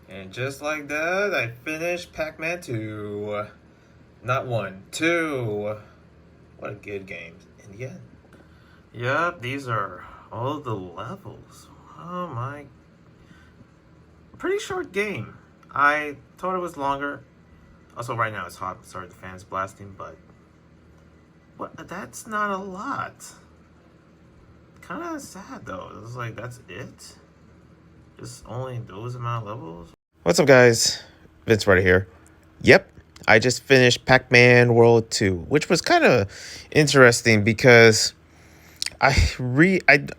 And just like that, I finished Pac-Man 2. Not 1, 2. What a good game in the end. Yep, these are all the levels. Oh my. Pretty short game. I thought it was longer. Also, right now it's hot. Sorry, the fan's blasting, but what? That's not a lot. Kind of sad though. It was like, that's it. Just only those amount of levels. What's up, guys? Vince right here. Yep, I just finished Pac-Man World 2, which was kind of interesting because I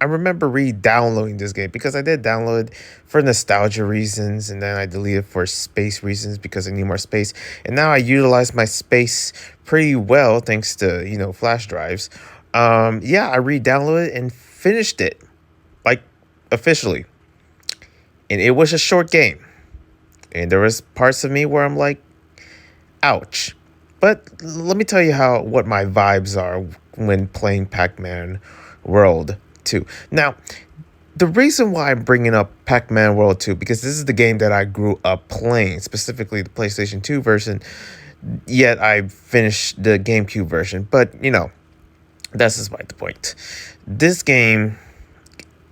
remember re-downloading this game because I did download for nostalgia reasons, and then I deleted for space reasons because I need more space. And now I utilize my space pretty well thanks to, flash drives. Yeah, I re-downloaded and finished it, like, officially. And it was a short game. And there was parts of me where I'm like, ouch. But let me tell you what my vibes are when playing Pac-Man World 2. Now, the reason why I'm bringing up Pac-Man World 2, because this is the game that I grew up playing, specifically the PlayStation 2 version, yet I finished the GameCube version. But, that's despite the point. This game,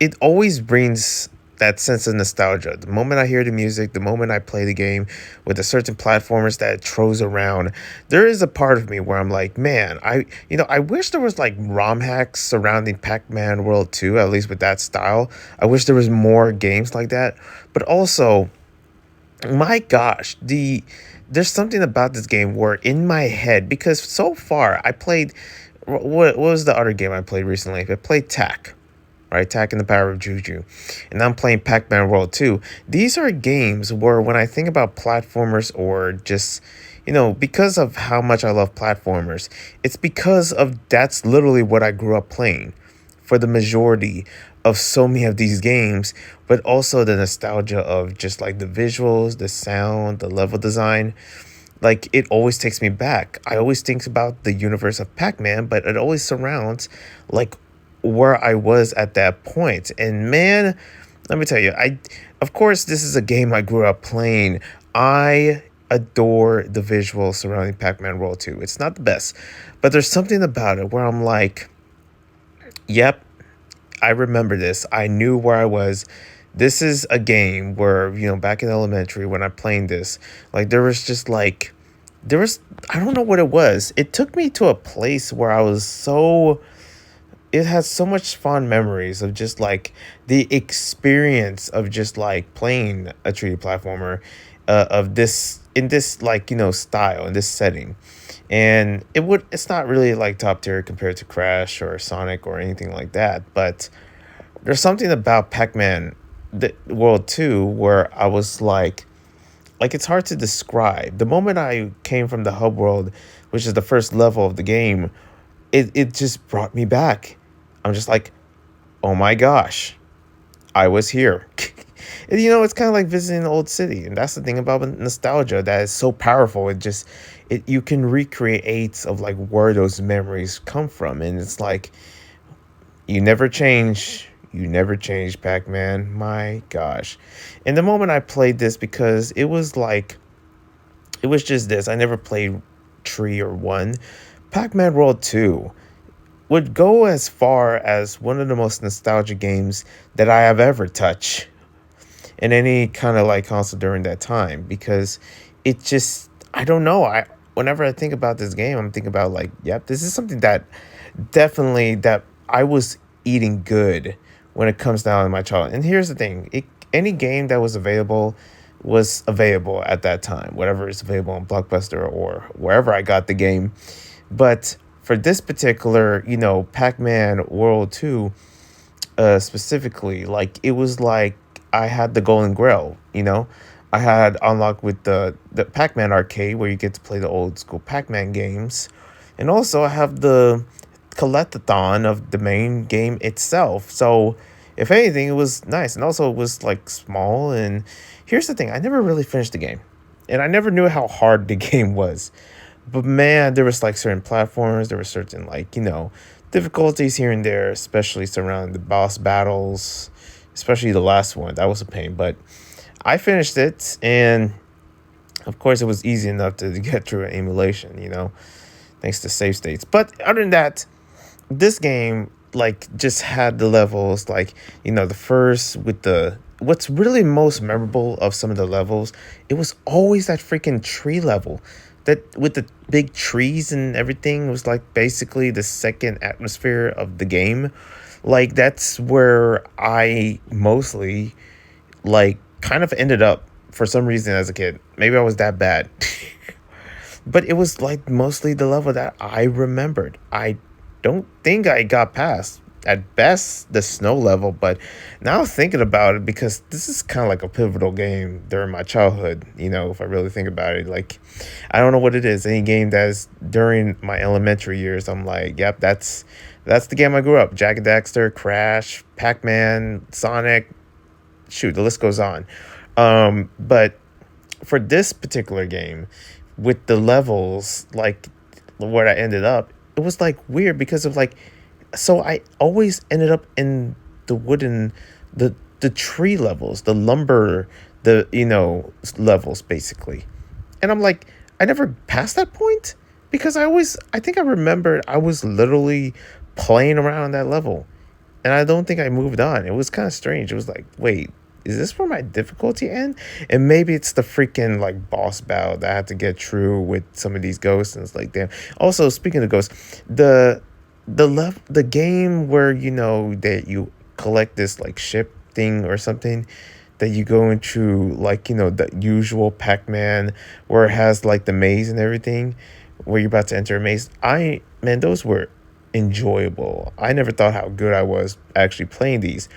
it always brings that sense of nostalgia. The moment I hear the music, the moment I play the game with the certain platformers that it throws around, there is a part of me where I'm like, man, I wish there was like ROM hacks surrounding Pac-Man World 2, at least with that style. I wish there was more games like that. But also, my gosh, there's something about this game where in my head, because so far I played, what was the other game I played recently? I played Tak. Right, Tak and the Power of Juju. And I'm playing Pac-Man World 2. These are games where when I think about platformers or just, because of how much I love platformers, it's because of that's literally what I grew up playing for the majority of so many of these games, but also the nostalgia of just like the visuals, the sound, the level design. Like, it always takes me back. I always think about the universe of Pac-Man, but it always surrounds like where I was at that point. And man, let me tell you, of course this is a game I grew up playing. I adore the visuals surrounding Pac-Man World 2. It's not the best, but there's something about it where I'm like, yep, I remember this. I knew where I was. This is a game where, back in elementary when I'm playing this, like there was, I don't know what it was. It took me to a place where it has so much fond memories of just like the experience of just like playing a 3D platformer of this in this like style in this setting. And it's not really like top tier compared to Crash or Sonic or anything like that, but there's something about Pac-Man the World 2 where I was like it's hard to describe. The moment I came from the hub world, which is the first level of the game, it just brought me back. I'm just like, oh my gosh, I was here. And, it's kind of like visiting an old city. And that's the thing about nostalgia that is so powerful. You can recreate of like where those memories come from. And it's like, you never change. You never change, Pac-Man. My gosh. And the moment I played this, because it was just this. I never played 3 or 1. Pac-Man World 2 would go as far as one of the most nostalgic games that I have ever touched in any kind of like console during that time, because it just, I don't know. Whenever I think about this game, I'm thinking about like, yep, this is something that definitely that I was eating good when it comes down to my childhood. And here's the thing, any game that was available at that time, whatever is available on Blockbuster or wherever I got the game. But for this particular, Pac-Man World 2, specifically, like, it was like I had the Golden Grail, I had unlocked with the Pac-Man arcade where you get to play the old school Pac-Man games. And also I have the collectathon of the main game itself. So if anything, it was nice. And also it was like small. And here's the thing, I never really finished the game. And I never knew how hard the game was. But man, there was like certain platforms, there were certain like, difficulties here and there, especially surrounding the boss battles, especially the last one. That was a pain. But I finished it, and of course, it was easy enough to get through an emulation, thanks to save states. But other than that, this game like just had the levels like the first with the what's really most memorable of some of the levels, it was always that freaking tree level that with the big trees and everything was like basically the second atmosphere of the game. Like that's where I mostly like kind of ended up for some reason as a kid. Maybe I was that bad. But it was like mostly the level that I remembered. I don't think I got past at best the snow level, but now thinking about it, because this is kind of like a pivotal game during my childhood, if I really think about it. Like, I don't know what it is. Any game that's during my elementary years, I'm like, yep, that's the game I grew up. Jak and Daxter, Crash, Pac-Man, Sonic, shoot, the list goes on. But for this particular game, with the levels, like where I ended up, it was like weird because of like, so I always ended up in the wooden, the tree levels, the lumber, levels basically. And I'm like, I never passed that point because I think I remembered I was literally playing around that level. And I don't think I moved on. It was kind of strange. It was like, wait, is this where my difficulty end? And maybe it's the freaking like boss battle that I have to get through with some of these ghosts, and it's like, damn. Also, speaking of ghosts, the game where that you collect this like ship thing or something, that you go into like the usual Pac-Man where it has like the maze and everything, where you're about to enter a maze. Man, those were enjoyable. I never thought how good I was actually playing these,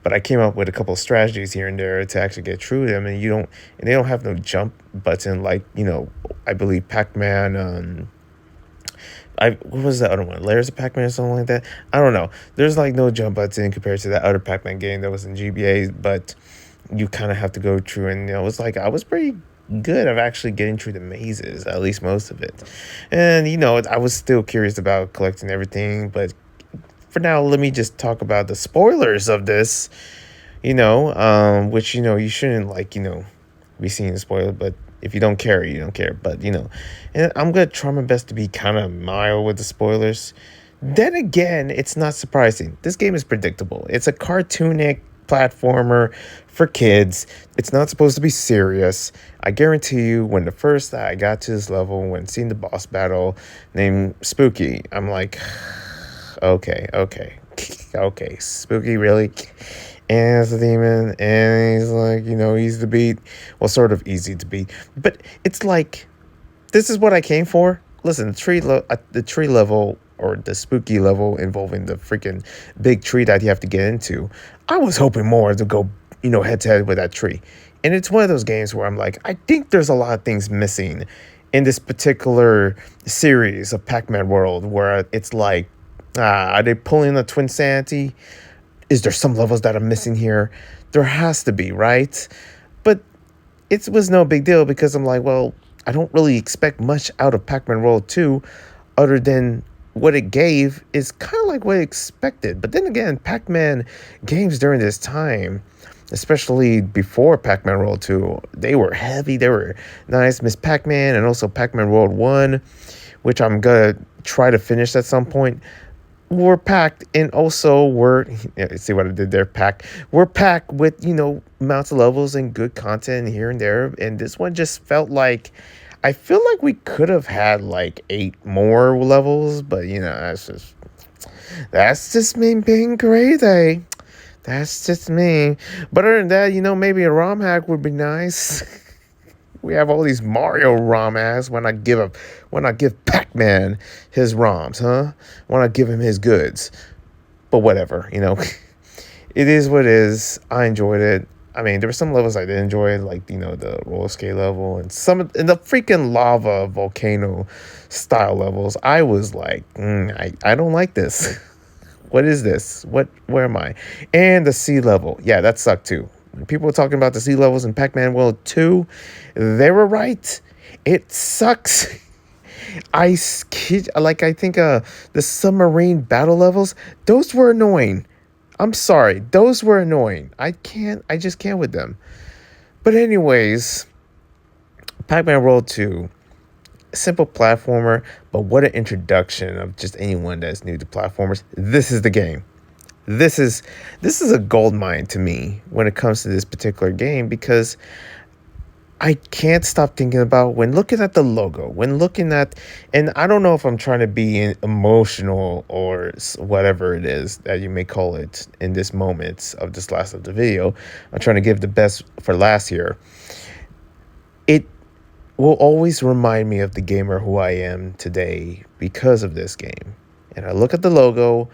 but I came up with a couple of strategies here and there to actually get through them. And they don't have no jump button like I believe Pac-Man. What was the other one? Layers of Pac-Man or something like that. I don't know. There's like no jump button compared to that other Pac-Man game that was in GBA, but you kind of have to go through, and it was like I was pretty good of actually getting through the mazes, at least most of it. And I was still curious about collecting everything, but for now, let me just talk about the spoilers of this, which you shouldn't be seeing the spoiler, but if you don't care, you don't care. But and I'm gonna try my best to be kind of mild with the spoilers. Then again, it's not surprising. This game is predictable. It's a cartoonic platformer for kids. It's not supposed to be serious. I guarantee you, when the first I got to this level, when seeing the boss battle named Spooky, I'm like, okay, Spooky, really? And it's a demon, and he's like, easy to beat. Well, sort of easy to beat, but it's like, this is what I came for. Listen, the tree level, or the spooky level involving the freaking big tree that you have to get into, I was hoping more to go, head to head with that tree. And it's one of those games where I'm like, I think there's a lot of things missing in this particular series of Pac-Man World, where it's like, are they pulling a Twin Sanity? Is there some levels that are missing here? There has to be, right? But it was no big deal, because I'm like, well, I don't really expect much out of Pac-Man World 2 other than what it gave is kind of like what I expected. But then again, Pac-Man games during this time, especially before Pac-Man World 2, they were heavy. They were nice. Miss Pac-Man and also Pac-Man World 1, which I'm going to try to finish at some point, were packed, and also see what I did there, we're packed with, amounts of levels and good content here and there. And this one just felt like, I feel like we could have had like 8 more levels, but that's just me being crazy. That's just me. But other than that, maybe a ROM hack would be nice. We have all these Mario ROM hacks. Why not give Pac-Man his ROMs, huh? Why not give him his goods? But whatever, It is what it is. I enjoyed it. I mean, there were some levels I did enjoy, like, the roller skate level and the freaking lava volcano style levels. I was like, I don't like this. What is this? Where am I? And the sea level. Yeah, that sucked too. People were talking about the sea levels in Pac-Man World 2. They were right. It sucks. I think the submarine battle levels, those were annoying. I'm sorry. Those were annoying. I just can't with them. But anyways, Pac-Man World 2, simple platformer, but what an introduction of just anyone that's new to platformers. This is the game. This is a gold mine to me when it comes to this particular game, because I can't stop thinking about when looking at the logo, when looking at, and I don't know if I'm trying to be emotional or whatever it is that you may call it in this moment of this last of the video. I'm trying to give the best for last year. It will always remind me of the gamer who I am today because of this game. And I look at the logo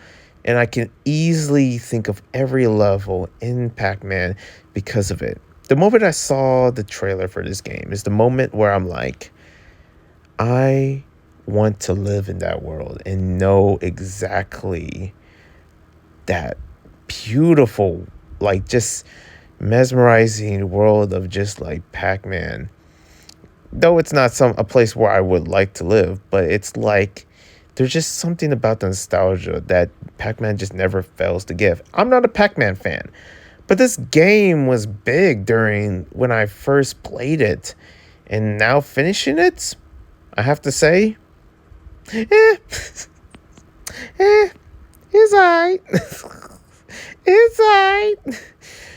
and I can easily think of every level in Pac-Man because of it. The moment I saw the trailer for this game is the moment where I'm like, I want to live in that world and know exactly that beautiful, like just mesmerizing world of just like Pac-Man. Though it's not a place where I would like to live, but it's like there's just something about the nostalgia that Pac-Man just never fails to give. I'm not a Pac-Man fan, but this game was big during when I first played it, and now finishing it, I have to say, eh, it's alright. It's alright.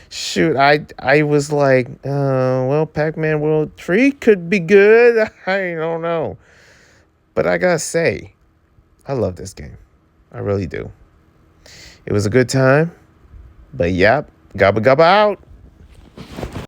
Shoot, I was like, well, Pac-Man World 3 could be good. I don't know. But I gotta say, I love this game. I really do. It was a good time. But yep, gabba gabba out.